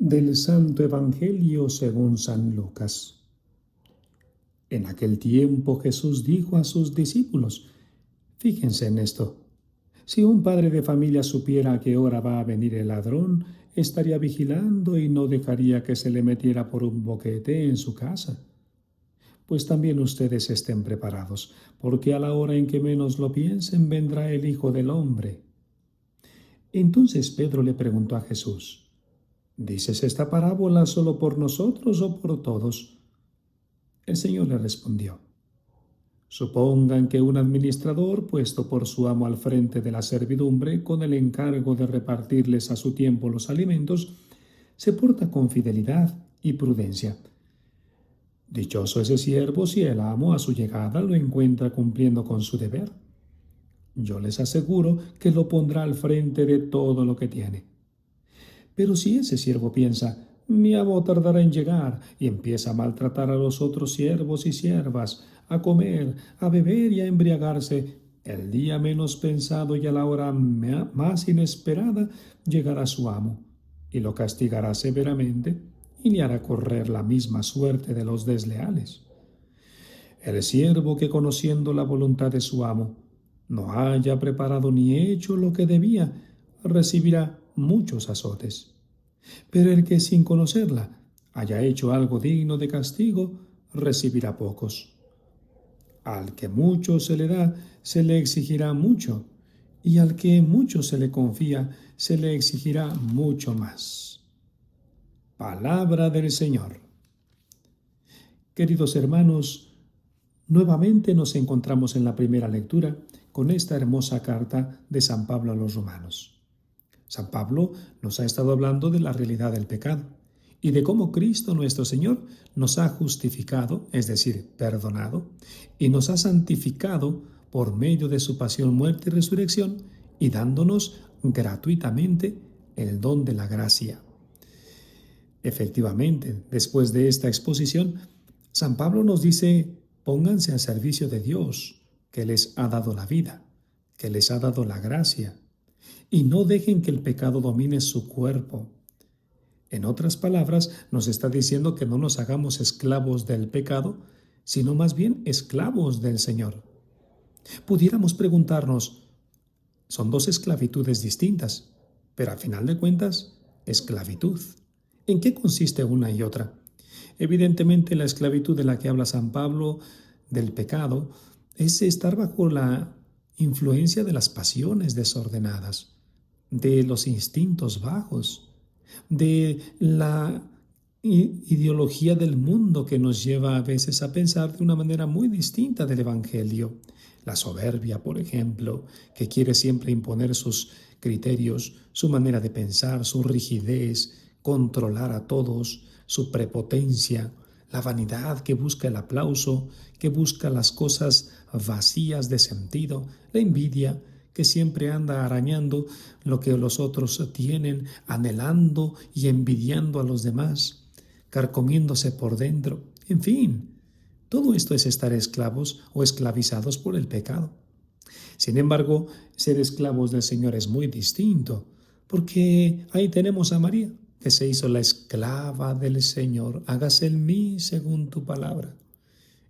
Del Santo Evangelio según San Lucas. En aquel tiempo Jesús dijo a sus discípulos: fíjense en esto. Si un padre de familia supiera a qué hora va a venir el ladrón, estaría vigilando y no dejaría que se le metiera por un boquete en su casa. Pues también ustedes estén preparados, porque a la hora en que menos lo piensen vendrá el Hijo del Hombre. Entonces Pedro le preguntó a Jesús: ¿dices esta parábola solo por nosotros o por todos? El Señor le respondió: supongan que un administrador, puesto por su amo al frente de la servidumbre, con el encargo de repartirles a su tiempo los alimentos, se porta con fidelidad y prudencia. Dichoso ese siervo si el amo a su llegada lo encuentra cumpliendo con su deber. Yo les aseguro que lo pondrá al frente de todo lo que tiene. Pero si ese siervo piensa: mi amo tardará en llegar, y empieza a maltratar a los otros siervos y siervas, a comer, a beber y a embriagarse, el día menos pensado y a la hora más inesperada llegará su amo, y lo castigará severamente y le hará correr la misma suerte de los desleales. El siervo que, conociendo la voluntad de su amo, no haya preparado ni hecho lo que debía, recibirá muchos azotes. Pero el que, sin conocerla, haya hecho algo digno de castigo, recibirá pocos. Al que mucho se le da, se le exigirá mucho, y al que mucho se le confía, se le exigirá mucho más. Palabra del Señor. Queridos hermanos, nuevamente nos encontramos en la primera lectura con esta hermosa carta de San Pablo a los romanos. San Pablo nos ha estado hablando de la realidad del pecado y de cómo Cristo nuestro Señor nos ha justificado, es decir, perdonado, y nos ha santificado por medio de su pasión, muerte y resurrección, y dándonos gratuitamente el don de la gracia. Efectivamente, después de esta exposición, San Pablo nos dice: pónganse al servicio de Dios, que les ha dado la vida, que les ha dado la gracia, y no dejen que el pecado domine su cuerpo. En otras palabras, nos está diciendo que no nos hagamos esclavos del pecado, sino más bien esclavos del Señor. Pudiéramos preguntarnos: son dos esclavitudes distintas, pero a final de cuentas, esclavitud. ¿En qué consiste una y otra? Evidentemente, la esclavitud de la que habla San Pablo, del pecado, es estar bajo la influencia de las pasiones desordenadas, de los instintos bajos, de la ideología del mundo que nos lleva a veces a pensar de una manera muy distinta del Evangelio. La soberbia, por ejemplo, que quiere siempre imponer sus criterios, su manera de pensar, su rigidez, controlar a todos, su prepotencia, la vanidad que busca el aplauso, que busca las cosas vacías de sentido, la envidia, que siempre anda arañando lo que los otros tienen, anhelando y envidiando a los demás, carcomiéndose por dentro. En fin, todo esto es estar esclavos o esclavizados por el pecado. Sin embargo, ser esclavos del Señor es muy distinto, porque ahí tenemos a María, que se hizo la esclava del Señor. Hágase en mí según tu palabra.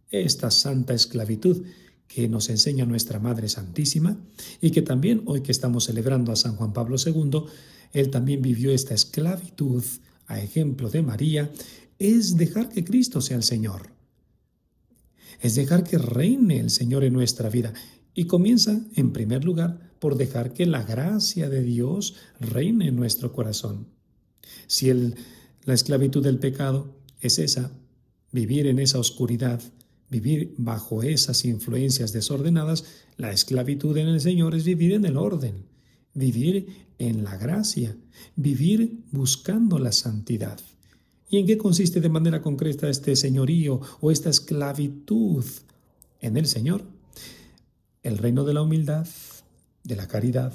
Esta santa esclavitud que nos enseña nuestra Madre Santísima, y que también hoy que estamos celebrando a San Juan Pablo II, él también vivió esta esclavitud a ejemplo de María, es dejar que Cristo sea el Señor. Es dejar que reine el Señor en nuestra vida. Y comienza, en primer lugar, por dejar que la gracia de Dios reine en nuestro corazón. Si la esclavitud del pecado es esa, vivir en esa oscuridad, vivir bajo esas influencias desordenadas, la esclavitud en el Señor es vivir en el orden, vivir en la gracia, vivir buscando la santidad. ¿Y en qué consiste de manera concreta este señorío o esta esclavitud en el Señor? El reino de la humildad, de la caridad,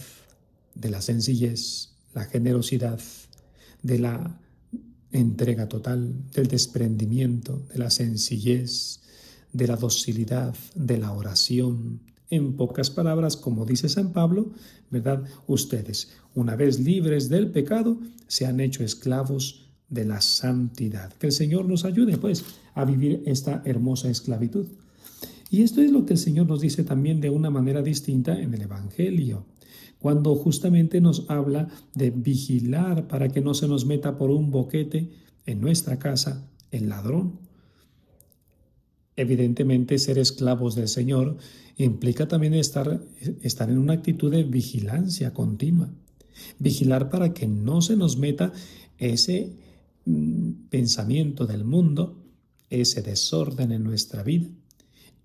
de la sencillez, la generosidad, de la entrega total, del desprendimiento, de la sencillez, de la docilidad, de la oración. En pocas palabras, como dice San Pablo, ¿verdad? Ustedes, una vez libres del pecado, se han hecho esclavos de la santidad. Que el Señor nos ayude, pues, a vivir esta hermosa esclavitud. Y esto es lo que el Señor nos dice también de una manera distinta en el Evangelio, cuando justamente nos habla de vigilar para que no se nos meta por un boquete en nuestra casa el ladrón. Evidentemente, ser esclavos del Señor implica también estar en una actitud de vigilancia continua. Vigilar para que no se nos meta ese pensamiento del mundo, ese desorden en nuestra vida.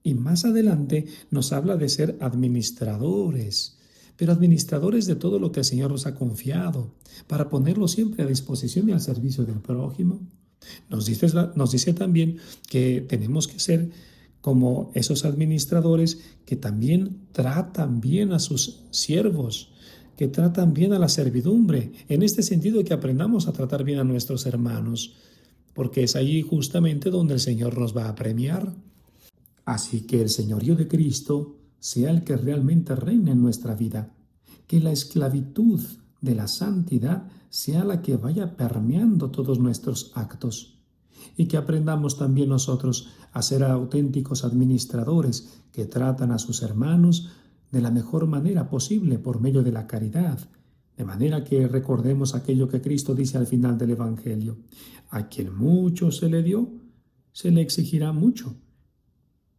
Y más adelante nos habla de ser administradores, pero administradores de todo lo que el Señor nos ha confiado, para ponerlo siempre a disposición y al servicio del prójimo. Nos dice también que tenemos que ser como esos administradores que también tratan bien a sus siervos, que tratan bien a la servidumbre, en este sentido que aprendamos a tratar bien a nuestros hermanos, porque es allí justamente donde el Señor nos va a premiar. Así que el señorío de Cristo sea el que realmente reine en nuestra vida, que la esclavitud de la santidad sea la que vaya permeando todos nuestros actos y que aprendamos también nosotros a ser auténticos administradores que tratan a sus hermanos de la mejor manera posible por medio de la caridad, de manera que recordemos aquello que Cristo dice al final del Evangelio: a quien mucho se le dio, se le exigirá mucho,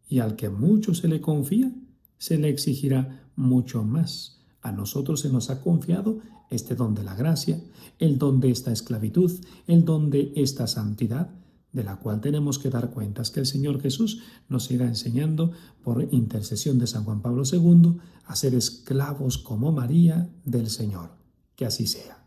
y al que mucho se le confía, se le exigirá mucho más. A nosotros se nos ha confiado este don de la gracia, el don de esta esclavitud, el don de esta santidad, de la cual tenemos que dar cuentas. Que el Señor Jesús nos siga enseñando, por intercesión de San Juan Pablo II, a ser esclavos como María del Señor. Que así sea.